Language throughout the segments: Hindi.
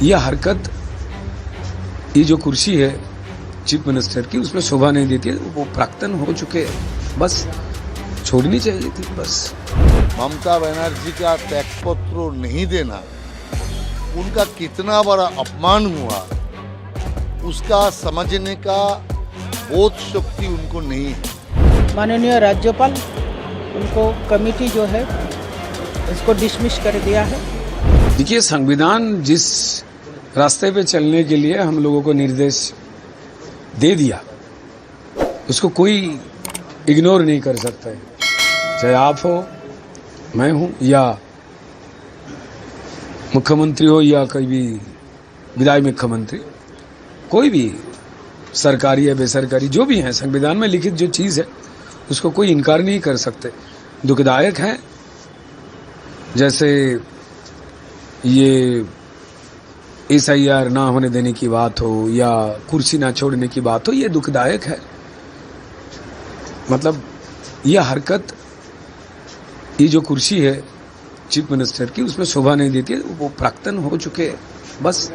यह हरकत, ये जो कुर्सी है चीफ मिनिस्टर की, उसमें शोभा नहीं देती है। वो प्राक्तन हो चुके हैं, बस छोड़नी चाहिए थी। बस ममता बनर्जी का त्यागपत्र नहीं देना उनका कितना बड़ा अपमान हुआ, उसका समझने का बोध शक्ति उनको नहीं है। माननीय राज्यपाल उनको कमेटी जो है इसको डिसमिस कर दिया है। देखिए, संविधान जिस रास्ते पे चलने के लिए हम लोगों को निर्देश दे दिया, उसको कोई इग्नोर नहीं कर सकता है। चाहे आप हो, मैं हूं, या मुख्यमंत्री हो, या कोई भी विधायक मुख्यमंत्री, कोई भी सरकारी या बेसरकारी जो भी है, संविधान में लिखित जो चीज है उसको कोई इनकार नहीं कर सकते। दुखदायक है, जैसे ये SIR ना होने देने की बात हो या कुर्सी ना छोड़ने की बात हो, ये दुखदायक है। मतलब यह हरकत, ये जो कुर्सी है चीफ मिनिस्टर की, उसमें शोभा नहीं देती है। वो प्राक्तन हो चुके हैं, बस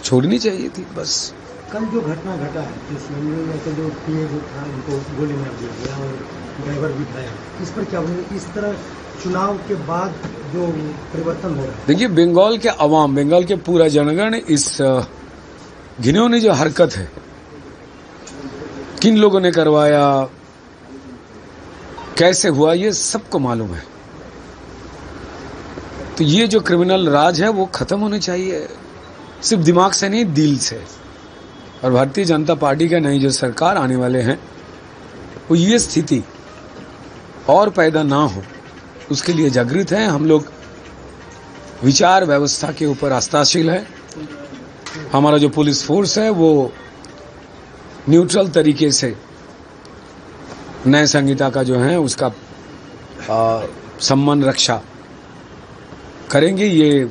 छोड़नी चाहिए थी। बस कल जो घटना घटा है, जिस मामले में तो जो PA जो था उनको गोली मार दिया गया और ड्राइवर भी घायल, इस पर क्या बोलेंगे? इस तरह चुनाव के बाद जो परिवर्तन हो रहा है। देखिए, बंगाल के अवाम, बंगाल के पूरा जनगण इस घिनौनी जो हरकत है, किन लोगों ने करवाया, कैसे हुआ, ये सबको मालूम है। तो ये जो क्रिमिनल राज है वो खत्म होनी चाहिए, सिर्फ दिमाग से नहीं, दिल से। और भारतीय जनता पार्टी का नई जो सरकार आने वाले हैं, वो ये स्थिति और पैदा ना हो उसके लिए जागृत है। हम लोग विचार व्यवस्था के ऊपर आस्थाशील है। हमारा जो पुलिस फोर्स है वो न्यूट्रल तरीके से न्याय संहिता का जो है उसका सम्मान रक्षा करेंगे, ये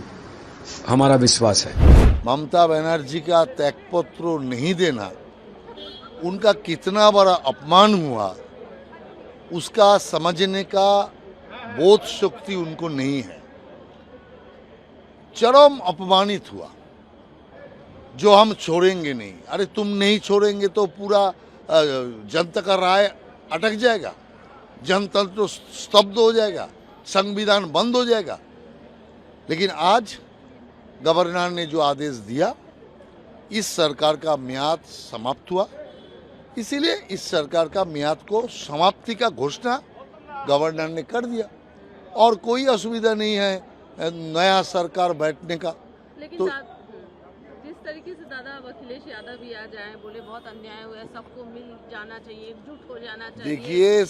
हमारा विश्वास है। ममता बनर्जी का त्यागपत्र नहीं देना उनका कितना बड़ा अपमान हुआ, उसका समझने का बोध शक्ति उनको नहीं है। चरम अपमानित हुआ, जो हम छोड़ेंगे नहीं। अरे तुम नहीं छोड़ेंगे तो पूरा जनता का राय अटक जाएगा, जनतंत्र स्तब्ध हो जाएगा, संविधान बंद हो जाएगा। लेकिन आज गवर्नर ने जो आदेश दिया, इस सरकार का म्याद समाप्त हुआ, इसीलिए इस सरकार का म्याद को समाप्ति का घोषणा गवर्नर ने कर दिया और कोई असुविधा नहीं है नया सरकार बैठने का। लेकिन तो जिस तरीके से दादा अब अखिलेश यादव भी आ जाए, बोले बहुत अन्याय हुआ है, सबको मिल जाना चाहिए, एकजुट हो जाना चाहिए। देखिए,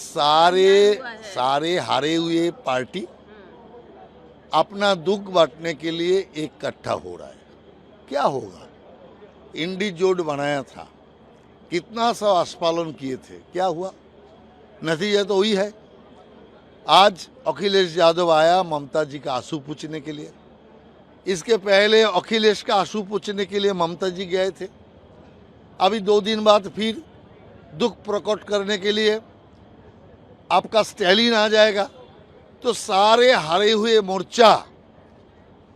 सारे हारे हुए पार्टी अपना दुख बांटने के लिए इकट्ठा हो रहा है। क्या होगा? इंडी जोड़ बनाया था, कितना सब आस्फालन किए थे, क्या हुआ? नतीजा तो वही है। आज अखिलेश यादव आया ममता जी का आंसू पूछने के लिए। इसके पहले अखिलेश का आंसू पूछने के लिए ममता जी गए थे। अभी 2 दिन बाद फिर दुख प्रकट करने के लिए आपका स्टैलिन आ जाएगा। तो सारे हारे हुए मोर्चा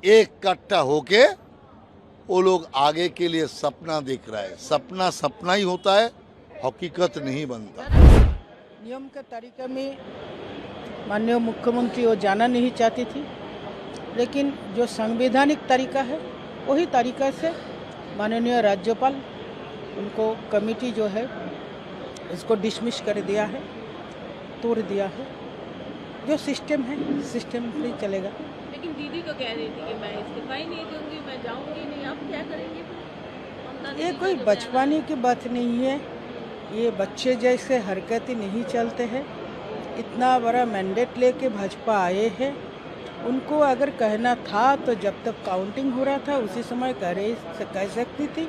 इकट्ठा होके वो लोग आगे के लिए सपना देख रहा है। सपना सपना ही होता है, हकीकत नहीं बनता। नियम के तरीके में माननीय मुख्यमंत्री वो जाना नहीं चाहती थी, लेकिन जो संवैधानिक तरीका है वही तरीका से माननीय राज्यपाल उनको कमेटी जो है इसको डिसमिस कर दिया है, तोड़ दिया है। जो सिस्टम है, सिस्टम से चलेगा। लेकिन दीदी तो कह रही थी कि मैं इस्तीफा ही नहीं दूंगी, मैं जाऊंगी नहीं। आप क्या करेंगे? ये कोई बचपने की बात नहीं है, ये बच्चे जैसे हरकतें नहीं चलते हैं। इतना बड़ा मैंडेट लेके भाजपा आए हैं, उनको अगर कहना था तो जब तक काउंटिंग हो रहा था उसी समय कह सकती थी।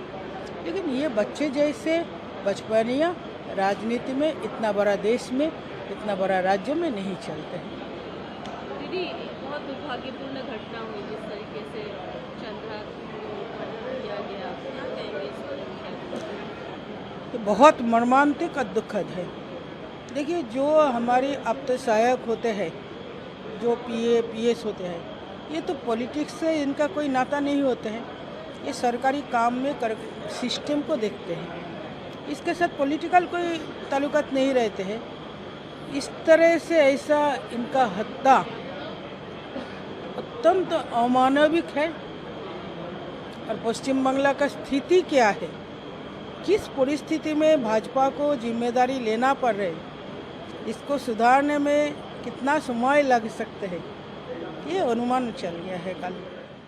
लेकिन ये बच्चे जैसे बचपनिया राजनीति में, इतना बड़ा देश में, इतना बड़ा राज्य में नहीं चलते हैं। दीदी, बहुत दुर्भाग्यपूर्ण घटना हुई जिस तरीके से चंद्रा को किया गया, क्या कहेंगे इस पर? तो बहुत मर्मांतिक और दुखद है। देखिए, जो हमारे अब तो सहायक होते हैं, जो PA PS होते हैं, ये तो पॉलिटिक्स से इनका कोई नाता नहीं होता है। ये सरकारी काम में सिस्टम को देखते हैं, इसके साथ पॉलिटिकल कोई ताल्लुकात नहीं रहते हैं। इस तरह से ऐसा इनका हत्या अत्यंत अमानविक है। और पश्चिम बंगाल का स्थिति क्या है, किस परिस्थिति में भाजपा को जिम्मेदारी लेना पड़ रही है, इसको सुधारने में कितना समय लग सकते हैं, ये अनुमान चल गया है कल।